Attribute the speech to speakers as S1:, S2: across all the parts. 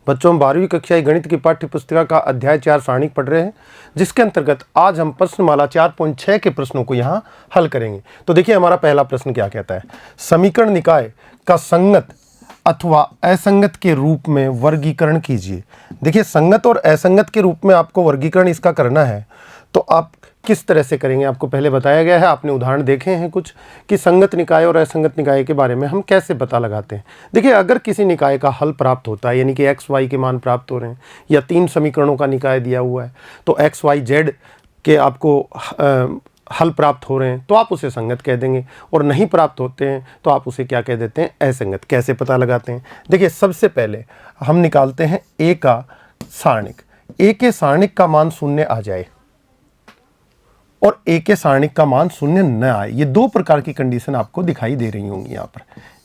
S1: बच्चों, हम 12वीं कक्षा गणित की पाठ्य पुस्तिका का अध्याय 4 सारणिक पढ़ रहे हैं, जिसके अंतर्गत आज हम प्रश्नमाला 4.6 के प्रश्नों को यहाँ हल करेंगे। तो देखिए हमारा पहला प्रश्न क्या कहता है, समीकरण निकाय का संगत अथवा असंगत के रूप में वर्गीकरण कीजिए। देखिए संगत और असंगत के रूप में आपको वर्गीकरण इसका करना है, तो आप किस तरह से करेंगे आपको पहले बताया गया है। आपने उदाहरण देखे हैं कुछ कि संगत निकाय और असंगत निकाय के बारे में हम कैसे पता लगाते हैं। देखिए अगर किसी निकाय का हल प्राप्त होता है, यानी कि एक्स वाई के मान प्राप्त हो रहे हैं, या 3 समीकरणों का निकाय दिया हुआ है, तो एक्स वाई जेड के आपको हल प्राप्त हो रहे हैं, तो आप उसे संगत कह देंगे, और नहीं प्राप्त होते हैं तो आप उसे क्या कह देते हैं, असंगत। कैसे पता लगाते हैं, देखिए सबसे पहले हम निकालते हैं ए का सारणिक। ए के सारणिक का मान 0 आ जाए और ए के सारणिक का मान 0 न आए, ये 2 प्रकार की कंडीशन आपको दिखाई दे रही होंगी यहाँ पर।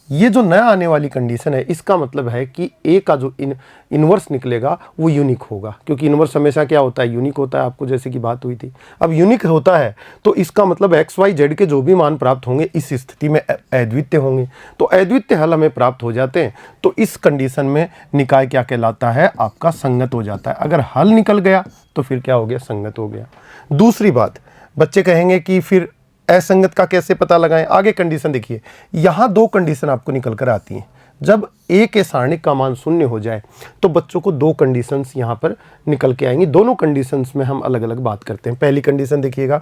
S1: ये जो न आने वाली कंडीशन है, इसका मतलब है कि ए का जो इनवर्स निकलेगा वो यूनिक होगा, क्योंकि इनवर्स हमेशा क्या होता है, यूनिक होता है, आपको जैसे कि बात हुई थी। अब यूनिक होता है तो इसका मतलब एक्स वाई जेड के जो भी मान प्राप्त होंगे इस स्थिति में अद्वितीय होंगे, तो अद्वितीय हल हमें प्राप्त हो जाते हैं। तो इस कंडीशन में निकाय क्या कहलाता है, आपका संगत हो जाता है। अगर हल निकल गया तो फिर क्या हो गया, संगत हो गया। दूसरी बात, बच्चे कहेंगे कि फिर असंगत का कैसे पता लगाएं। आगे कंडीशन देखिए, यहाँ 2 कंडीशन आपको निकल कर आती हैं। जब ए के सारणिक का मान 0 हो जाए तो बच्चों को 2 कंडीशंस यहाँ पर निकल के आएंगी। दोनों कंडीशंस में हम अलग अलग बात करते हैं। पहली कंडीशन देखिएगा,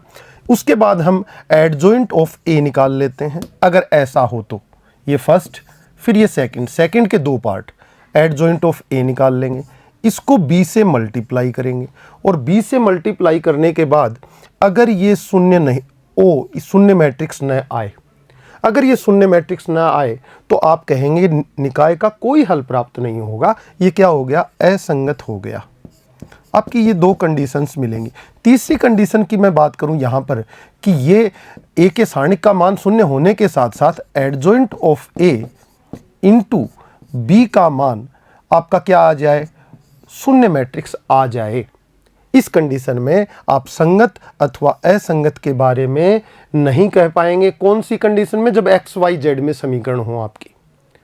S1: उसके बाद हम एडजॉइंट ऑफ ए निकाल लेते हैं। अगर ऐसा हो तो ये फर्स्ट, फिर ये सेकंड के 2 पार्ट, एडजॉइंट ऑफ ए निकाल लेंगे, इसको बी से मल्टीप्लाई करेंगे, और बी से मल्टीप्लाई करने के बाद अगर ये 0 नहीं, शून्य मैट्रिक्स न आए, अगर ये शून्य मैट्रिक्स न आए तो आप कहेंगे निकाय का कोई हल प्राप्त नहीं होगा, ये क्या हो गया, असंगत हो गया। आपकी ये 2 कंडीशंस मिलेंगी। तीसरी कंडीशन की मैं बात करूं यहाँ पर कि ये ए के सारणिक का मान 0 होने के साथ साथ adjoint of A into B का मान आपका क्या आ जाए, शून्य मैट्रिक्स आ जाए। इस कंडीशन में आप संगत अथवा असंगत के बारे में नहीं कह पाएंगे। कौन सी कंडीशन में, जब एक्स वाई जेड में समीकरण हो आपकी।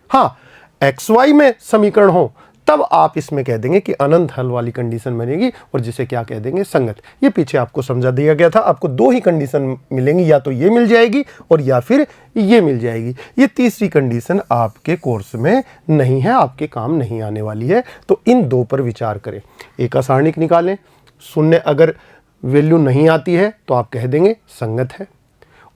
S1: हाँ, एक्स वाई में समीकरण हो तब आप इसमें कह देंगे कि अनंत हल वाली कंडीशन बनेगी, और जिसे क्या कह देंगे, संगत। ये पीछे आपको समझा दिया गया था। आपको 2 ही कंडीशन मिलेंगी, या तो ये मिल जाएगी और या फिर ये मिल जाएगी। ये तीसरी कंडीशन आपके कोर्स में नहीं है, आपके काम नहीं आने वाली है। तो इन 2 पर विचार करें। ए का सारणिक निकालें, 0 अगर वैल्यू नहीं आती है तो आप कह देंगे संगत है।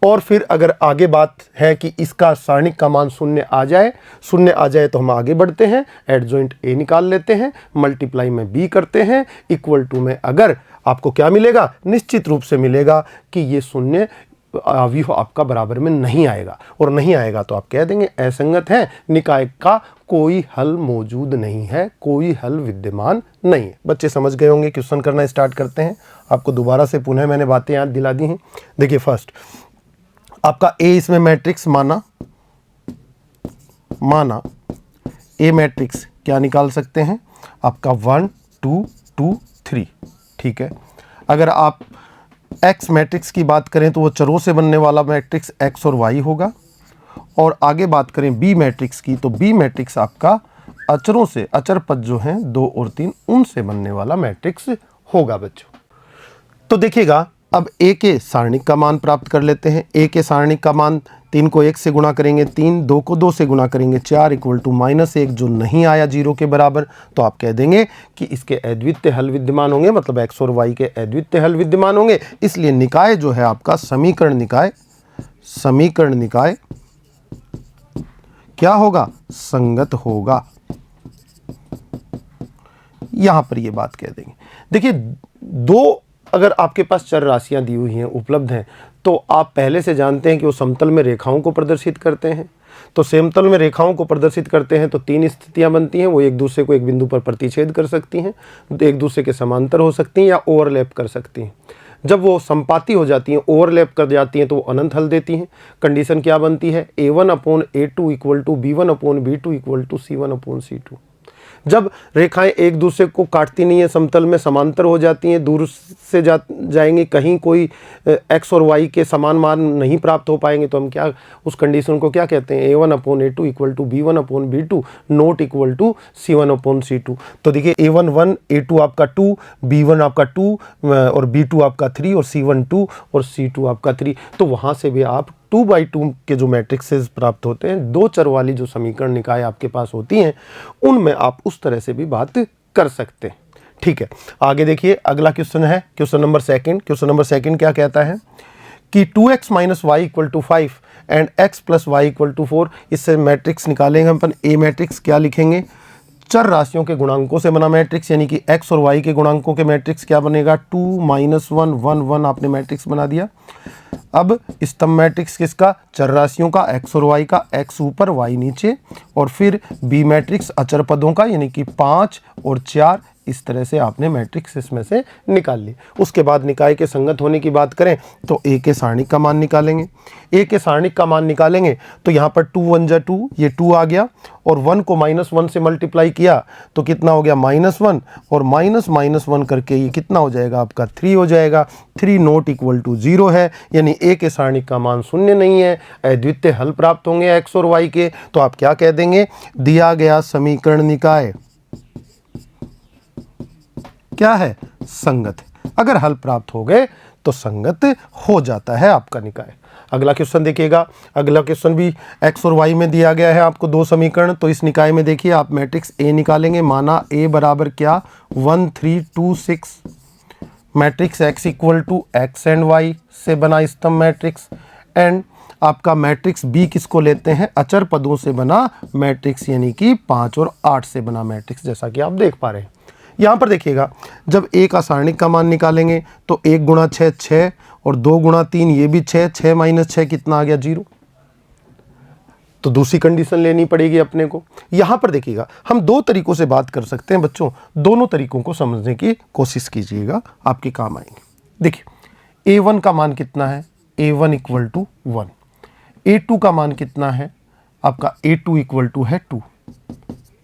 S1: और फिर अगर आगे बात है कि इसका सारणिक का मान 0 आ जाए, 0 आ जाए तो हम आगे बढ़ते हैं, एडजॉइंट ए निकाल लेते हैं, मल्टीप्लाई में बी करते हैं, इक्वल टू में अगर आपको क्या मिलेगा, निश्चित रूप से मिलेगा कि ये 0 अवयव आपका बराबर में नहीं आएगा, और नहीं आएगा तो आप कह देंगे असंगत है, निकाय का कोई हल मौजूद नहीं है, कोई हल विद्यमान नहीं है। बच्चे समझ गए होंगे। क्वेश्चन करना स्टार्ट करते हैं। आपको दोबारा से पुनः मैंने बातें याद दिला दी हैं। देखिए फर्स्ट आपका ए इसमें मैट्रिक्स माना ए मैट्रिक्स क्या निकाल सकते हैं, आपका 1 2 2 3, ठीक है। अगर आप एक्स मैट्रिक्स की बात करें तो वो चरों से बनने वाला मैट्रिक्स एक्स और वाई होगा, और आगे बात करें बी मैट्रिक्स की तो बी मैट्रिक्स आपका अचरों से, अचर पद जो हैं 2 और 3, उनसे बनने वाला मैट्रिक्स होगा बच्चों। तो देखिएगा, अब ए के सारणिक का मान प्राप्त कर लेते हैं। ए के सारणिक का मान 3 को 1 से गुणा करेंगे 3, 2 को 2 से गुणा करेंगे 4, इक्वल टू -1 जो नहीं आया 0 के बराबर, तो आप कह देंगे कि इसके अद्वितीय हल विद्यमान होंगे, मतलब एक्स और वाई के अद्वितीय हल विद्यमान होंगे। इसलिए निकाय जो है आपका समीकरण निकाय क्या होगा, संगत होगा। यहां पर ये बात कह देंगे। देखिए 2 अगर आपके पास चर राशियां दी हुई हैं, उपलब्ध हैं, तो आप पहले से जानते हैं कि वो समतल में रेखाओं को प्रदर्शित करते हैं। तो समतल में रेखाओं को प्रदर्शित करते हैं तो 3 स्थितियां बनती हैं। वो एक दूसरे को एक बिंदु पर प्रतिच्छेद कर सकती हैं, एक दूसरे के समांतर हो सकती हैं, या ओवरलैप कर सकती हैं। जब वो संपाती हो जाती हैं, ओवरलैप कर जाती हैं, तो वो अनंत हल देती हैं। कंडीशन क्या बनती है, A1/A2 = B1/B2 = C1/C2। जब रेखाएं एक दूसरे को काटती नहीं है, समतल में समांतर हो जाती हैं, दूर से जाएंगी, कहीं कोई x और y के समान मान नहीं प्राप्त हो पाएंगे, तो हम क्या उस कंडीशन को क्या कहते हैं, a1/a2 equal to b1/b2 not equal to c1/c2। तो देखिए a1 1, a2 आपका 2, b1 आपका 2 और b2 आपका 3 और c1 2 और c2 आपका 3। तो वहाँ से भी आप 2/2 के जो मैट्रिक्सेस प्राप्त होते हैं, दो चर वाली जो समीकरण निकाय आपके पास होती हैं, उनमें आप उस तरह से भी बात कर सकते हैं। ठीक है, आगे देखिए अगला क्वेश्चन है question number second. Question number second क्या कहता है कि 2x - y = 5 and x + y = 4। इससे मैट्रिक्स निकालेंगे अपन। ए मैट्रिक्स क्या लिखेंगे, चर राशियों के गुणांकों से बना मैट्रिक्स, यानी कि x और y के गुणांकों के मैट्रिक्स क्या बनेगा, 2 - 1 1 1 आपने मैट्रिक्स बना दिया। अब स्तंभ मैट्रिक्स किसका, चर राशियों का, x और y का, x ऊपर y नीचे, और फिर बी मैट्रिक्स अचर पदों का, यानी कि 5 और 4। इस तरह से आपने मैट्रिक्स इसमें से निकाल ली। उसके बाद निकाय के संगत होने की बात करें तो ए के सारणिक का मान निकालेंगे। ए के सारणिक का मान निकालेंगे तो यहाँ पर 2 1 2, ये 2 आ गया, और 1 को -1 से मल्टीप्लाई किया तो कितना हो गया, -1, और -1 करके ये कितना हो जाएगा आपका 3 हो जाएगा। 3 नॉट इक्वल टू 0 है, यानी ए के सारणिक का मान शून्य नहीं है। अद्वितीय हल प्राप्त होंगे x और y के, तो आप क्या कह देंगे, दिया गया समीकरण निकाय क्या है, संगत है। अगर हल प्राप्त हो गए तो संगत हो जाता है आपका निकाय। अगला क्वेश्चन देखिएगा। अगला क्वेश्चन भी x और y में दिया गया है आपको दो समीकरण। तो इस निकाय में देखिए आप मैट्रिक्स A निकालेंगे। माना A बराबर क्या, 1 3 2 6। Matrix x equal to x and y से बना स्तंभ मैट्रिक्स, एंड आपका मैट्रिक्स B किसको लेते हैं, अचर पदों से बना मैट्रिक्स, यानी कि 5 और 8 से बना मैट्रिक्स, जैसा कि आप देख पा रहे हैं। यहाँ पर देखिएगा जब A का सारणिक का मान निकालेंगे तो 1 × 6 6 और 2 × 3 ये भी 6, 6 - 6 कितना आ गया, 0। तो दूसरी कंडीशन लेनी पड़ेगी अपने को। यहाँ पर देखिएगा हम दो तरीकों से बात कर सकते हैं बच्चों, दोनों तरीकों को समझने की कोशिश कीजिएगा, आपके काम आएंगे। देखिए A1 का मान कितना है, A1 = 1। A2 का मान कितना है आपका, A2 = 2।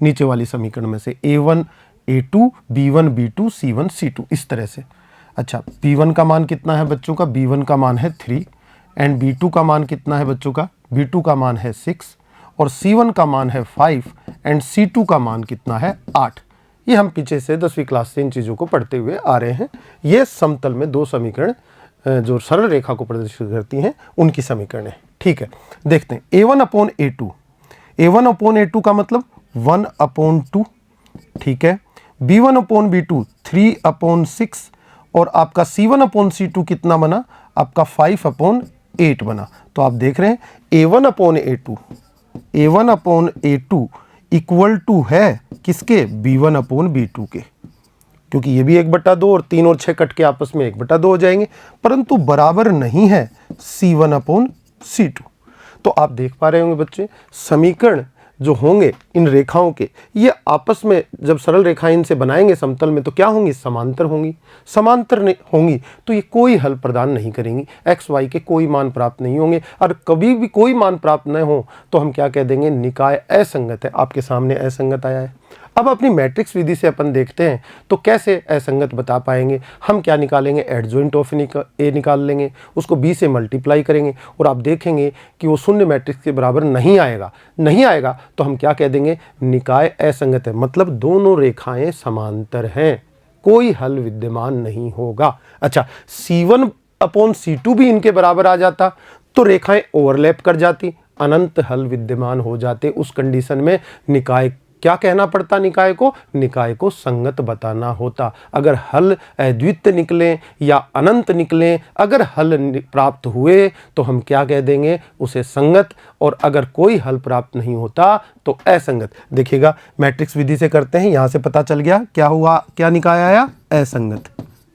S1: नीचे वाली समीकरण में से A1 A2 B1 B2 C1 C2 इस तरह से। अच्छा, B1 का मान कितना है बच्चों का, B1 का मान है 3, एंड B2 का मान कितना है बच्चों का, B2 का मान है 6, और C1 का मान है 5, एंड C2 का मान कितना है 8। ये हम पीछे से 10वीं क्लास से इन चीज़ों को पढ़ते हुए आ रहे हैं। ये समतल में दो समीकरण जो सरल रेखा को प्रदर्शित करती हैं उनकी समीकरण है। ठीक है, देखते हैं A1/A2। A1/A2 का मतलब 1/2, ठीक है। B1/B2 3/6, और आपका C1/C2 कितना बना आपका 5/8 बना। तो आप देख रहे हैं A1/A2 इक्वल टू है किसके, B1/B2 के, क्योंकि ये भी 1/2 और 3 और 6 कट के आपस में 1/2 हो जाएंगे, परंतु बराबर नहीं है C1/C2। तो आप देख पा रहे होंगे बच्चे, समीकरण जो होंगे इन रेखाओं के, ये आपस में जब सरल रेखाएं इनसे बनाएंगे समतल में तो क्या होंगी, समांतर होंगी। समांतर होंगी तो ये कोई हल प्रदान नहीं करेंगी, x y के कोई मान प्राप्त नहीं होंगे, और कभी भी कोई मान प्राप्त न हो तो हम क्या कह देंगे, निकाय असंगत है। आपके सामने असंगत आया है। अब अपनी मैट्रिक्स विधि से अपन देखते हैं तो कैसे असंगत बता पाएंगे। हम क्या निकालेंगे, एडजॉइंट ऑफ ए निकाल लेंगे, उसको b से मल्टीप्लाई करेंगे, और आप देखेंगे कि वो शून्य मैट्रिक्स के बराबर नहीं आएगा तो हम क्या कह देंगे, निकाय असंगत है। मतलब दोनों रेखाएं समांतर हैं, कोई हल विद्यमान नहीं होगा। अच्छा, C1/C2 भी इनके बराबर आ जाता तो रेखाएं ओवरलैप कर जाती, अनंत हल विद्यमान हो जाते। उस कंडीशन में निकाय क्या कहना पड़ता, निकाय को संगत बताना होता। अगर हल अद्वितीय निकलें या अनंत निकलें, अगर हल प्राप्त हुए तो हम क्या कह देंगे, उसे संगत, और अगर कोई हल प्राप्त नहीं होता तो असंगत। देखिएगा मैट्रिक्स विधि से करते हैं, यहाँ से पता चल गया क्या हुआ, क्या निकाय आया, असंगत।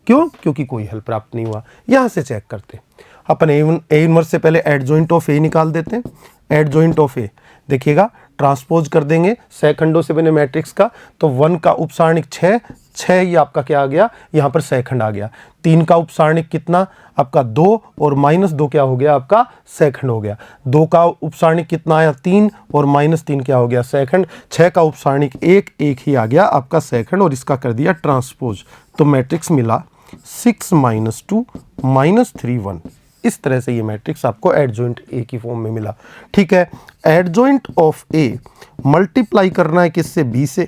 S1: क्यों, क्योंकि कोई हल प्राप्त नहीं हुआ। यहाँ से चेक करते हैं अपन A1 से पहले एडजॉइंट ऑफ ए निकाल देते हैं। एडजॉइंट ऑफ ए देखिएगा ट्रांसपोज कर देंगे सह खंडों से बने मैट्रिक्स का, तो 1 का उपसारणिक 6, 6 ये आपका क्या आ गया, यहाँ पर सह खंड आ गया। 3 का उपसारणिक कितना आपका 2 और -2 क्या हो गया आपका सह खंड हो गया। 2 का उपसारणिक कितना आया 3 और -3 क्या हो गया सह खंड। 6 का उपसारणिक 1, 1 ही आ गया आपका सह खंड और इसका कर दिया ट्रांसपोज, तो मैट्रिक्स मिला 6 - 2 -3 1। इस तरह से ये मैट्रिक्स आपको एडजॉइंट ए की फॉर्म में मिला। ठीक है, एडजॉइंट ऑफ ए मल्टीप्लाई करना है किससे, बी से।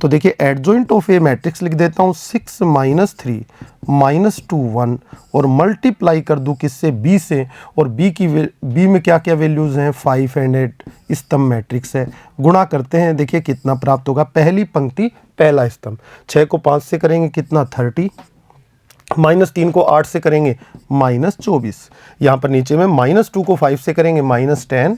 S1: तो देखिए एडजॉइंट ऑफ ए मैट्रिक्स लिख देता हूँ 6 - 3 -2 1 और मल्टीप्लाई कर दूँ किससे, बी से। और बी में क्या क्या वैल्यूज़ हैं 5 और 8, स्तंभ मैट्रिक्स है। गुणा करते हैं, देखिए कितना प्राप्त होगा, पहली पंक्ति पहला स्तंभ। 6 को 5 से करेंगे कितना 30, -3 को 8 से करेंगे -24। यहाँ पर नीचे में -2 को 5 से करेंगे -10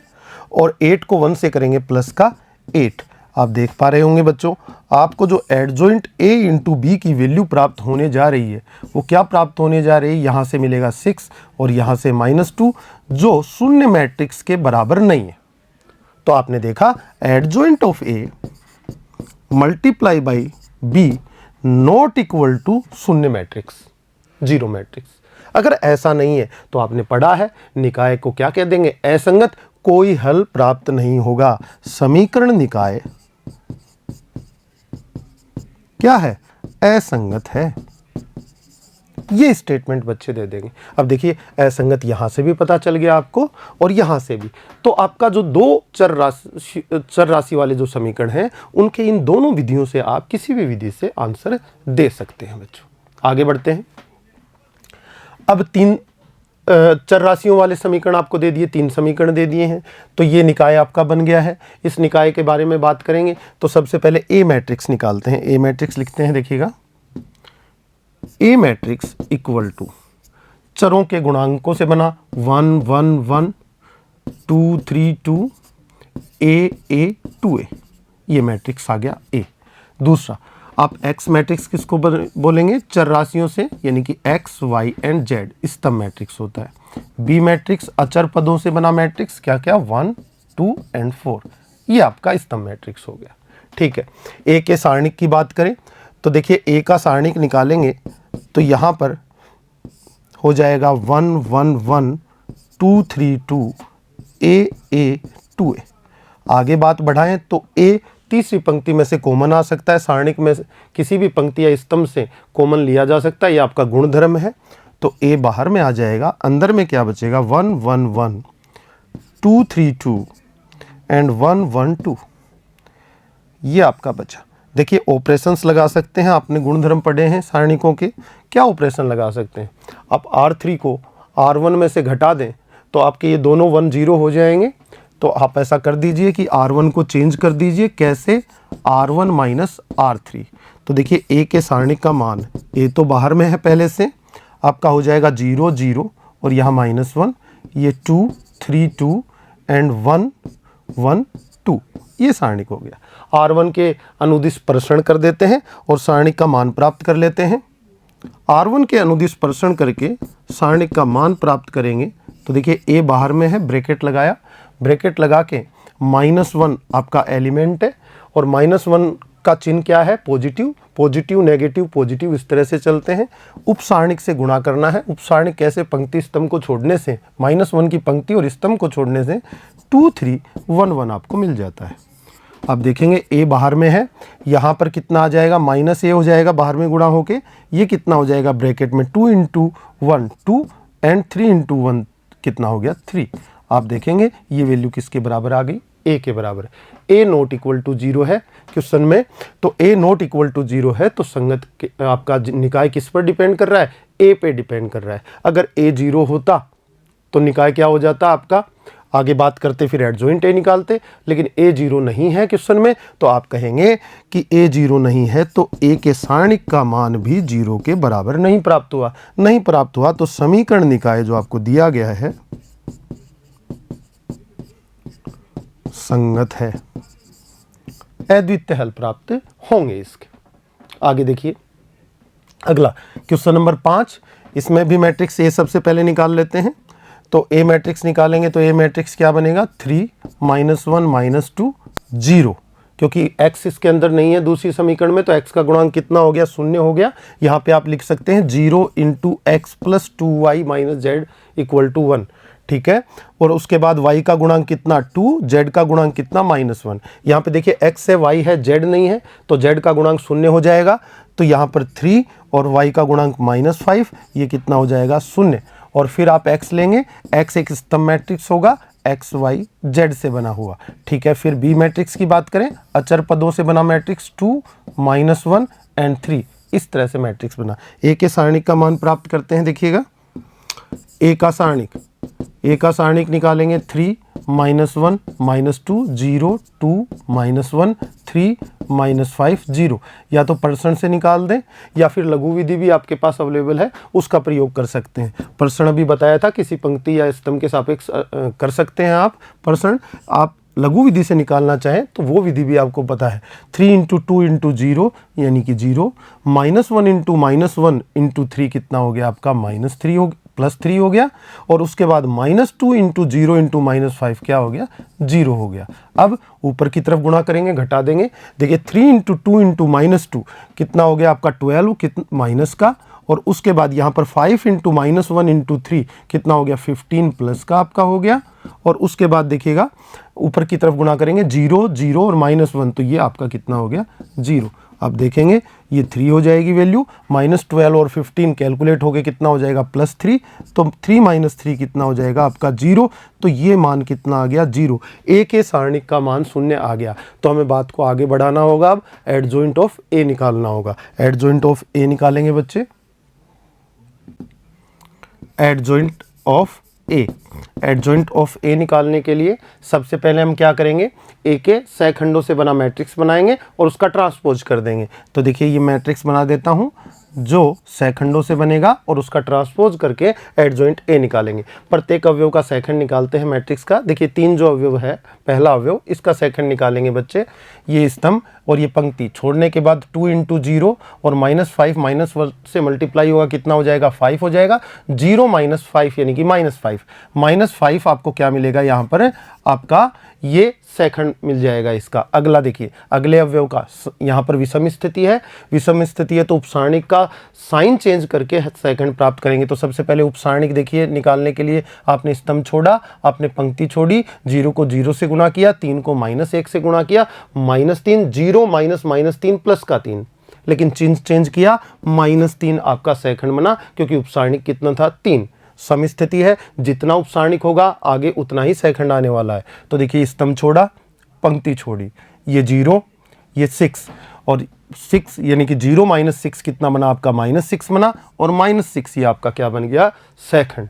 S1: और 8 को 1 से करेंगे प्लस का 8। आप देख पा रहे होंगे बच्चों, आपको जो एडजॉइंट a इंटू बी की वैल्यू प्राप्त होने जा रही है वो क्या प्राप्त होने जा रही है, यहाँ से मिलेगा 6 और यहाँ से -2 जो शून्य मैट्रिक्स के बराबर नहीं है। तो आपने देखा adjoint of a multiply by b not equal to शून्य मैट्रिक्स, जीरो मैट्रिक्स। अगर ऐसा नहीं है तो आपने पढ़ा है निकाय को क्या कह देंगे, असंगत, कोई हल प्राप्त नहीं होगा। समीकरण निकाय क्या है, असंगत है। ये स्टेटमेंट बच्चे दे देंगे। अब देखिए असंगत यहां से भी पता चल गया आपको और यहां से भी। तो आपका जो दो चर राशि वाले जो समीकरण हैं उनके इन दोनों विधियों से आप किसी भी विधि से आंसर दे सकते हैं बच्चों। आगे बढ़ते हैं। अब 3 चर राशियों वाले समीकरण आपको दे दिए, 3 समीकरण दे दिए हैं, तो ये निकाय आपका बन गया है। इस निकाय के बारे में बात करेंगे तो सबसे पहले ए मैट्रिक्स निकालते हैं। ए मैट्रिक्स लिखते हैं, देखिएगा ए मैट्रिक्स इक्वल टू चरों के गुणांकों से बना 1 1 1 2 3 2 a a 2a, ये मैट्रिक्स आ गया ए। दूसरा आप एक्स मैट्रिक्स किसको बोलेंगे, चर राशियों से, यानी कि एक्स वाई एंड जेड, स्तंभ मैट्रिक्स होता है। बी मैट्रिक्स अचर पदों से बना मैट्रिक्स, क्या क्या 1 2 एंड 4, ये आपका स्तंभ मैट्रिक्स हो गया। ठीक है, ए के सारणिक की बात करें तो देखिए ए का सारणिक निकालेंगे तो यहाँ पर हो जाएगा 1 1 1 2 3 2 a 2a। आगे बात बढ़ाएं तो ए तीसरी पंक्ति में से कॉमन आ सकता है, सारणिक में किसी भी पंक्ति या स्तंभ से कॉमन लिया जा सकता है, ये आपका गुणधर्म है। तो ए बाहर में आ जाएगा, अंदर में क्या बचेगा 1 1 1 2 3 2 एंड 1 1 2, ये आपका बचा। देखिए ऑपरेशंस लगा सकते हैं, आपने गुणधर्म पढ़े हैं सारणिकों के, क्या ऑपरेशन लगा सकते हैं आप, R3 को R1 में से घटा दें तो आपके ये दोनों 1 0 हो जाएंगे। तो आप ऐसा कर दीजिए कि R1 को चेंज कर दीजिए, कैसे, R1 माइनस R3। तो देखिए ए के सारणिक का मान, ए तो बाहर में है पहले से, आपका हो जाएगा 0 0 और यहाँ -1, ये 2 3 2 एंड 1 1 2, ये सारणिक हो गया। R1 के अनुदिश प्रसरण कर देते हैं और सारणिक का मान प्राप्त कर लेते हैं। R1 के अनुदिश प्रसरण करके सारणिक का मान प्राप्त करेंगे तो देखिए ए बाहर में है, ब्रैकेट लगाया, ब्रैकेट लगा के -1 आपका एलिमेंट है और -1 का चिन्ह क्या है, पॉजिटिव, पॉजिटिव नेगेटिव पॉजिटिव, इस तरह से चलते हैं। उपसारणिक से गुणा करना है। उपसारणिक कैसे, पंक्ति स्तंभ को छोड़ने से, -1 की पंक्ति और स्तंभ को छोड़ने से 2 3 1 1 आपको मिल जाता है। अब देखेंगे ए बाहर में है, यहाँ पर कितना आ जाएगा, -a हो जाएगा बाहर में गुणा होके, ये कितना हो जाएगा ब्रैकेट में 2 × 1 2 एंड 3 × 1 कितना हो गया 3। आप देखेंगे ये वैल्यू किसके बराबर आ गई, ए के बराबर। ए नॉट इक्वल टू 0 है क्वेश्चन में, तो ए नॉट इक्वल टू 0 है तो संगत आपका निकाय किस पर डिपेंड कर रहा है, ए पे डिपेंड कर रहा है। अगर ए 0 होता तो निकाय क्या हो जाता आपका, आगे बात करते फिर एडजॉइंट ए निकालते, लेकिन ए 0 नहीं है क्वेश्चन में, तो आप कहेंगे कि ए 0 नहीं है तो ए के सारणिक का मान भी 0 के बराबर नहीं प्राप्त हुआ। नहीं प्राप्त हुआ तो समीकरण निकाय जो आपको दिया गया है संगत है, अद्वितीय हल प्राप्त होंगे इसके। आगे देखिए अगला क्वेश्चन नंबर 5, इसमें भी मैट्रिक्स ए सबसे पहले निकाल लेते हैं। तो ए मैट्रिक्स निकालेंगे तो ए मैट्रिक्स क्या बनेगा, 3 -1 -2 0, क्योंकि x इसके अंदर नहीं है दूसरी समीकरण में, तो x का गुणांक कितना हो गया, 0 हो गया। यहाँ पे आप लिख सकते हैं 0 into X plus 2y minus Z equal to 1, ठीक है। और उसके बाद y का गुणांक कितना 2, z का गुणांक कितना -1। यहाँ पे देखिए x है, y है, z नहीं है, तो z का गुणांक 0 हो जाएगा। तो यहाँ पर 3 और y का गुणांक -5, ये कितना हो जाएगा 0। और फिर आप x लेंगे, x एक स्तंभ मैट्रिक्स होगा, एक्स वाई जेड से बना हुआ, ठीक है। फिर बी मैट्रिक्स की बात करें, अचर पदों से बना मैट्रिक्स 2, -1 एंड 3, इस तरह से मैट्रिक्स बना। ए के सारणिक का मान प्राप्त करते हैं, देखिएगा ए का सारणिक निकालेंगे 3, -1, -2, 0, 2, -1, 3, -5, 0। या तो परसण से निकाल दें या फिर लघु विधि भी आपके पास अवेलेबल है, उसका प्रयोग कर सकते हैं। परसण अभी बताया था, किसी पंक्ति या स्तंभ के सापेक्ष कर सकते हैं आप परसण। आप लघु विधि से निकालना चाहें तो वो विधि भी आपको पता है। 3 इंटू 2 इंटू 0 यानी कि 0, -1 इंटू -1 इंटू 3 कितना हो गया आपका +3 हो गया। और उसके बाद -2 इंटू 0 इंटू -5 क्या हो गया, 0 हो गया। अब ऊपर की तरफ गुणा करेंगे, घटा देंगे। देखिए 3 इंटू 2 इंटू -2 कितना हो गया आपका 12 माइनस का। और उसके बाद यहाँ पर 5 इंटू -1 इंटू 3 कितना हो गया 15 प्लस का आपका हो गया। और उसके बाद देखिएगा ऊपर की तरफ गुणा करेंगे 0, 0 और -1, तो ये आपका कितना हो गया 0। अब देखेंगे ये 3 हो जाएगी वैल्यू, -12 और 15 कैलकुलेट होके कितना हो जाएगा +3, तो 3 - 3 कितना हो जाएगा आपका 0। तो ये मान कितना आ गया 0। ए के सारणिक का मान 0 आ गया। तो हमें बात को आगे बढ़ाना होगा, अब एडजॉइंट ऑफ ए निकालना होगा। एडजॉइंट ऑफ ए निकालेंगे बच्चे, एडजॉइंट ऑफ ए निकालने के लिए सबसे पहले हम क्या करेंगे, ए के सहखंडों से बना मैट्रिक्स बनाएंगे और उसका ट्रांसपोज कर देंगे। तो देखिए ये मैट्रिक्स बना देता हूं जो सहखंडों से बनेगा और उसका ट्रांसपोज करके एडजॉइंट ए निकालेंगे। प्रत्येक अवयव का सहखंड निकालते हैं मैट्रिक्स का। देखिए 3 जो अवयव है, पहला अवयव इसका सहखंड निकालेंगे बच्चे, ये स्तंभ और ये पंक्ति छोड़ने के बाद 2 इंटू 0 और -5 -1 से मल्टीप्लाई होगा, कितना हो जाएगा 5 हो जाएगा। 0 - 5 यानी कि -5 आपको क्या मिलेगा, यहाँ पर आपका ये सहखंड मिल जाएगा इसका। अगला देखिए, अगले अवयव का यहाँ पर विषम स्थिति है, तो उपसारणिक का साइन चेंज करके सहखंड प्राप्त करेंगे। तो सबसे पहले उपसारणिक देखिए निकालने के लिए आपने स्तंभ छोड़ा, आपने पंक्ति छोड़ी, 0 को 0 से गुणा किया, 3 को -1 से गुणा किया, -3, 0 -3 प्लस का 3, लेकिन चेंज किया, -3 आपका सहखंड बना, क्योंकि उपसारणिक कितना था 3। समस्थिति है, जितना उपसारणिक होगा आगे उतना ही सहखंड आने वाला है। तो देखिए स्तंभ छोड़ा, पंक्ति छोड़ी, ये 0, ये 6 और 6 यानी कि 0 - 6 कितना बना आपका -6 बना, और -6 ये आपका क्या बन गया सहखंड।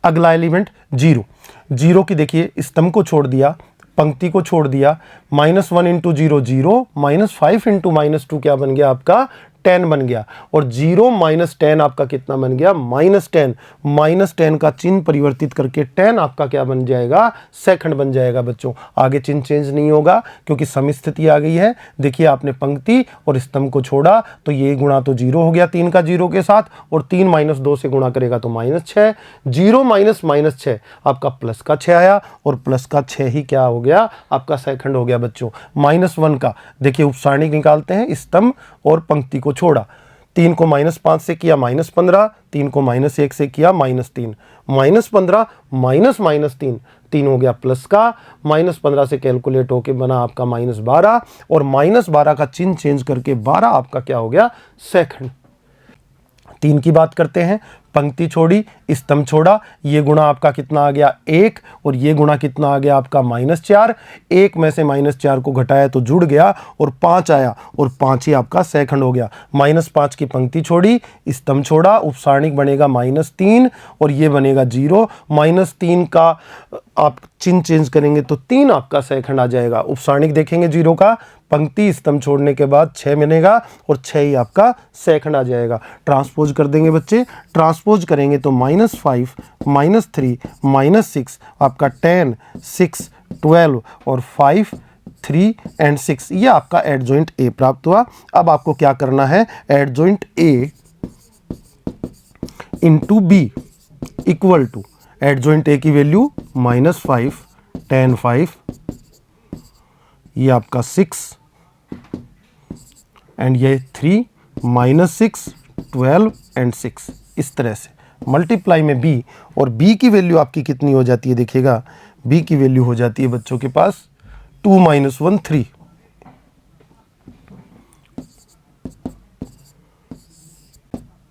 S1: अगला एलिमेंट 0 की देखिए स्तंभ को छोड़ दिया, पंक्ति को छोड़ दिया, -1 इंटू 0 0, -5 इंटू -2 क्या बन गया आपका 10 बन गया। और 0 - 10 आपका कितना बन गया -10। -10 का चिन्ह परिवर्तित करके 10 आपका क्या बन जाएगा सहखंड बन जाएगा बच्चों। आगे चिन्ह चेंज नहीं होगा क्योंकि समस्थिति आ गई है। देखिए आपने पंक्ति और स्तंभ को छोड़ा तो ये गुणा तो 0 हो गया 3 का 0 के साथ, और 3 - 2 से गुणा करेगा तो -6। 0 - -6 आपका प्लस का 6 आया, और प्लस का 6 ही क्या हो गया आपका सहखंड हो गया बच्चों। -1 का देखिए उपसारणिक निकालते हैं, स्तंभ और पंक्ति को छोड़ा, 3 को -5 से किया -15, 3 को -1 से किया -3, -15 -3, 3 हो गया प्लस का, -15 से कैलकुलेट होके बना आपका -12, और -12 का चिन्ह चेंज करके 12 आपका क्या हो गया सहखंड। 3 की बात करते हैं, पंक्ति छोड़ी, स्तंभ छोड़ा, ये गुणा आपका कितना आ गया 1, और ये गुणा कितना आ गया आपका -4। 1 में से -4 को घटाया तो जुड़ गया और 5 आया, और 5 ही आपका सहखंड हो गया। -5 की पंक्ति छोड़ी, स्तंभ छोड़ा, उपसारणिक बनेगा -3 और ये बनेगा 0। -3 का आप चिन्ह चेंज करेंगे तो 3 आपका सहखंड आ जाएगा। उपसारणिक देखेंगे 0 का, पंक्ति स्तंभ छोड़ने के बाद 6 बनेगा और 6 ही आपका सहखंड आ जाएगा। ट्रांसपोज कर देंगे बच्चे, ट्रांसपोज करेंगे तो -5 -3 -6 आपका 10 6 12 और 5 3 एंड 6, ये आपका एडजॉइंट ए प्राप्त हुआ। अब आपको क्या करना है, adjoint A into B equal to adjoint A की वैल्यू -5 10 5 ये आपका 6 एंड ये 3 -6 12 एंड 6, इस तरह से मल्टीप्लाई में b, और b की वैल्यू आपकी कितनी हो जाती है, देखिएगा b की वैल्यू हो जाती है बच्चों के पास 2 - 1 3।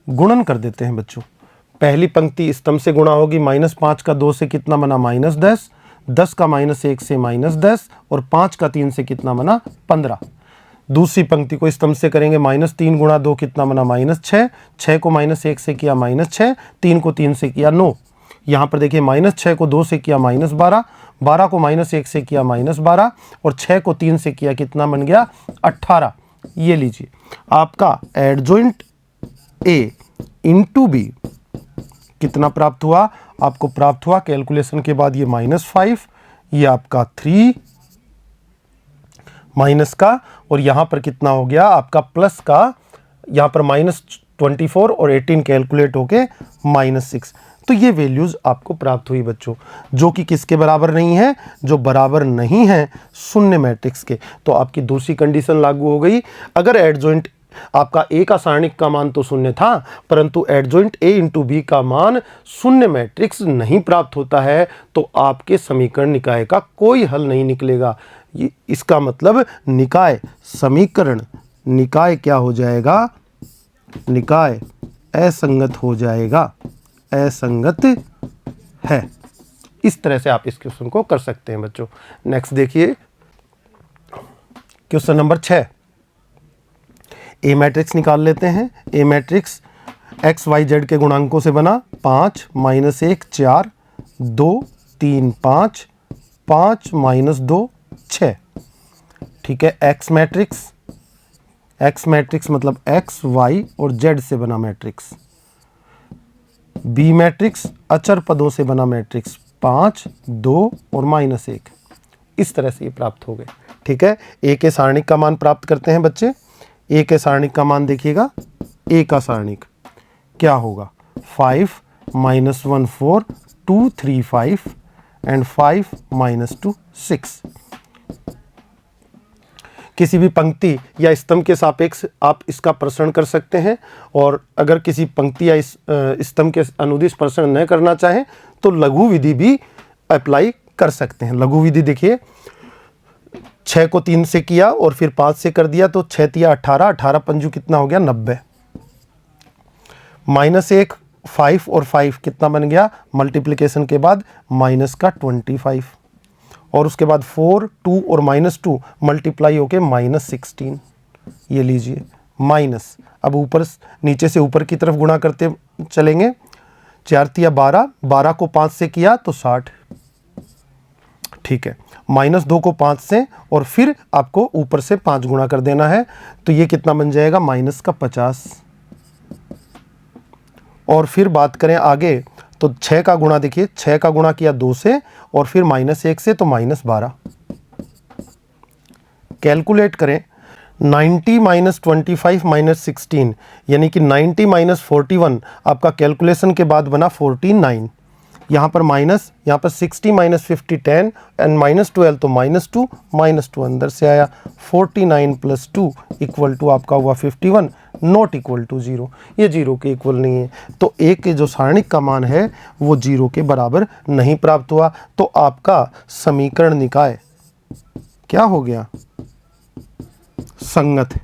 S1: गुणन कर देते हैं बच्चों, पहली पंक्ति स्तंभ से गुणा होगी, -5 का 2 से कितना बना -10, 10 का -1 से -10, और 5 का 3 से कितना बना 15। दूसरी पंक्ति को स्तंभ से करेंगे, -3 गुणा 2 कितना बना -6, 6 को -1 से किया -6, 3 को 3 से किया 9। यहाँ पर देखिए -6 को 2 से किया -12, 12 को -1 से किया -12, और 6 को 3 से किया कितना बन गया 18। ये लीजिए आपका एडजॉइंट ए इंटू बी कितना प्राप्त हुआ, आपको प्राप्त हुआ कैलकुलेशन के बाद ये -5, ये आपका 3 माइनस का, और यहाँ पर कितना हो गया आपका प्लस का, यहाँ पर -24 और 18 कैलकुलेट होके -6। तो ये वैल्यूज़ आपको प्राप्त हुई बच्चों, जो कि किसके बराबर नहीं है, जो बराबर नहीं है शून्य मैट्रिक्स के। तो आपकी दूसरी कंडीशन लागू हो गई। अगर एडजॉइंट आपका ए का सारणिक का मान तो शून्य था, परंतु एडजॉइंट ए इंटू बी का मान शून्य मैट्रिक्स नहीं प्राप्त होता है, तो आपके समीकरण निकाय का कोई हल नहीं निकलेगा। इसका मतलब निकाय समीकरण, निकाय क्या हो जाएगा, निकाय असंगत हो जाएगा, असंगत है। इस तरह से आप इस क्वेश्चन को कर सकते हैं बच्चों। नेक्स्ट देखिए क्वेश्चन नंबर 6। ए मैट्रिक्स निकाल लेते हैं। ए मैट्रिक्स एक्स वाई जेड के गुणांकों से बना, 5 - 1 4, 2 3 5, 5 - 2 6। ठीक है, एक्स मैट्रिक्स मतलब एक्स वाई और जेड से बना मैट्रिक्स। बी मैट्रिक्स अचर पदों से बना मैट्रिक्स, 5 2 और -1। इस तरह से ये प्राप्त हो गए। ठीक है, ए के सारणिक का मान प्राप्त करते हैं बच्चे। ए के सारणिक का मान देखिएगा, ए का सारणिक क्या होगा, 5 - 1 4, 2 3 5 एंड 5 - 2 6। किसी भी पंक्ति या स्तंभ के सापेक्ष आप इसका प्रसरण कर सकते हैं, और अगर किसी पंक्ति या स्तंभ के अनुदिश प्रसरण न करना चाहें तो लघु विधि भी अप्लाई कर सकते हैं। लघु विधि देखिए, 6 को 3 से किया और फिर 5 से कर दिया, तो 6 तिया 18, 18 पंजू कितना हो गया 90। -1 5 और 5 कितना बन गया, मल्टीप्लिकेशन के बाद -25, और उसके बाद 4 2 और -2 मल्टीप्लाई होके -16। ये लीजिए माइनस, अब ऊपर नीचे से ऊपर की तरफ गुणा करते चलेंगे, 4 तिया 12, 12 को 5 से किया तो 60। ठीक है, -2 को 5 से, और फिर आपको ऊपर से 5 गुणा कर देना है, तो ये कितना बन जाएगा -50। और फिर बात करें आगे, तो 6 का गुणा देखिए, 6 का गुणा किया 2 से और फिर -1 से, तो -12। कैलकुलेट करें, 90 - 25 - 16 यानी कि 90 - 41 आपका कैलकुलेशन के बाद बना 49। यहाँ पर माइनस, यहाँ पर 60 - 50 10 एंड -12 तो -2 अंदर से आया, 49 + 2 = आपका हुआ 51, नॉट इक्वल टू 0। ये 0 के इक्वल नहीं है, तो ए के जो सारणिक का मान है वो 0 के बराबर नहीं प्राप्त हुआ। तो आपका समीकरण निकाय क्या हो गया, संगत है।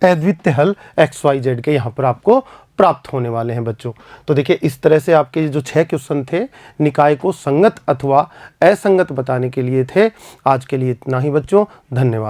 S1: अद्वितीय हल एक्स वाई जेड के यहाँ पर आपको प्राप्त होने वाले हैं बच्चों। तो देखिए इस तरह से आपके जो 6 क्वेश्चन थे निकाय को संगत अथवा असंगत बताने के लिए थे। आज के लिए इतना ही बच्चों, धन्यवाद।